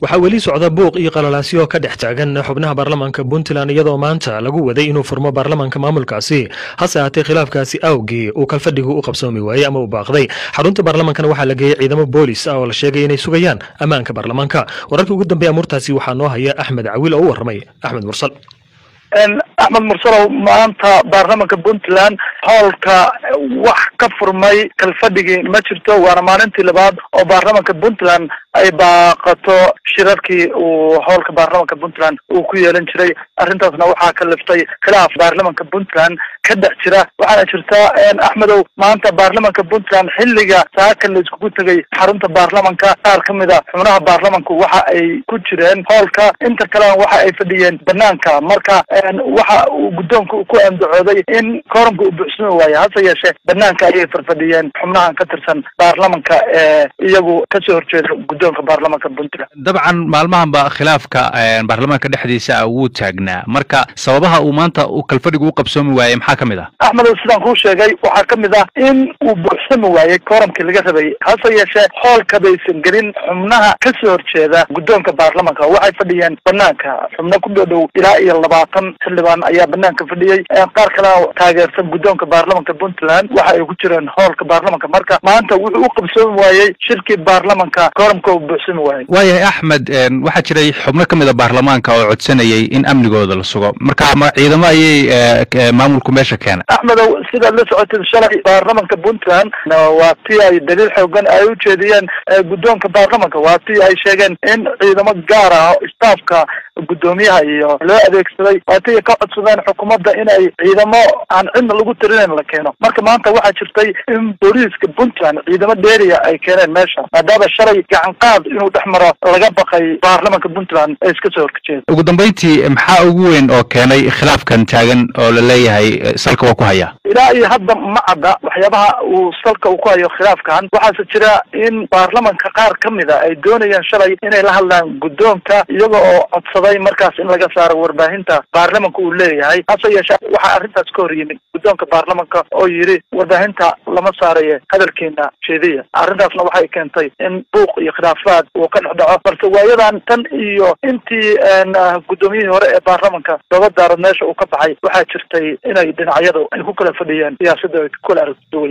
waxaa weli socda buuq iyo qalalaasyo ka dhex taagan xubnaha baarlamaanka Puntland iyadoo maanta lagu waday inuu furmo baarlamaanka maamulkaasi hase ahaatee khilaafkaasi awgii uu kalfadhigu u qabsoomi waayay ama u baaqday xarunta baarlamaankana waxaa la geeyay ciidamo boolis ah oo la sheegay inay sugayaan ammaanka baarlamaanka wararkii ugu dambeeya amurtaasi waxaa noo haya Axmed Cawiil oo u warramay Axmed Mursal أحمد مرسل ما أنت برنامج بنتلان هالك وح كفر ماي كالفدقي ما شرته وأنا ما ننتي لبعض أو برنامج بنتلان أي باقته شركي وهالك برنامج بنتلان وكوي لنشري أرنت نوعها كلفتي خلاف برنامج بنتلان كده شراء وأنا شرته إن أحمد ما أنت برنامج بنتلان حلقة ساكن اللي كنت جاي حرمت برنامج كاركم إذا حمرها برنامج وح أي كتيرين هالك أنت كلام وح أي فديين بنانك مركا waxa uu gudoonku ku andacooday in koranku u buuxsano waayay hase yeeshee banaanka ay farfadhiyeen xubnahan ka tirsan baarlamaanka iyagu ka soo horjeeda gudoonka baarlamaanka Puntland dabcan maalmahan ba khilaafka baarlamaanka dhexdiisa uu taagnaa marka sababaha uu maanta uu kalfadhigu u qabsoomi waayay maxaa kamid ah Axmed sidaan ku sheegay waxa kamid ah in uu buuxsano waayay koranka laga rabay hase yeeshee hoolka baysan gelin xubnaha ka soo horjeeda gudoonka baarlamaanka waxay fadhiyeen banaanka xubno ku dhow ilaa iyo 20 xildhibaan ayaa banaanka fadhiyay qaar kale taageersan gudoonka baarlamaanka Puntland waxa ay ku jireen hoolka baarlamaanka marka maanta wuxuu u qabsoon waayay shirkii baarlamaanka koramka uu buuxsan waayay Axmed waxa jiray xubno kamid ah baarlamaanka oo codsanayay in amnigooda la sugo marka ciidamo ayay maamulku meesha keenay Axmed sida la socotay shalay baarlamaanka Puntland waa tii ay daliil xoogan ay u jeediyeen gudoonka baarlamaanka waa tii ay sheegeen in ciidamo gaar ah staafka gudoomiyaha iyo loo adeegsaday waati ka codsadeen xukuumadda in ay ciidamo aan cidna lagu tirinayn la keeno marka maanta waxa jirtay in booliiska Puntland ciidamo dheeriya ay keeneen meesha maadaama shalay gacan qaad inuu dhaxmaro laga baqay baarlamaanka Puntland ee iska soo horjeeda ugu dambeyntii maxaa ugu weyn oo keenay khilaafkan taagan oo la leeyahay salka waa ku haya ilaa iyo hadda ma cadda waxyaabaha uu salka ku hayo khilaafkan waxaase jira in baarlamaanka qaar kamid ah ay doonayaan shalay inay la hadlaan gudoonka iyaga oo codsaday markaas in laga saaro warbaahinta baarlamaanka uu leeyahay hase yeeshee waxa arrintaas ka hor yimid gudoonka baarlamaanka oo yiri warbaahinta lama saarayo hadalkeena jeediya arrintaasna waxay keentay in buuq iyo khilaafaad uu ka dhaco balse waayadan tan iyo intii gudoomiyihii hore ee baarlamaanka dowladda meesha uu ka baxay waxaa jirtay inay dhinacyadu ay ku kala fadhiyaan siyaasadda ay ku kala aragto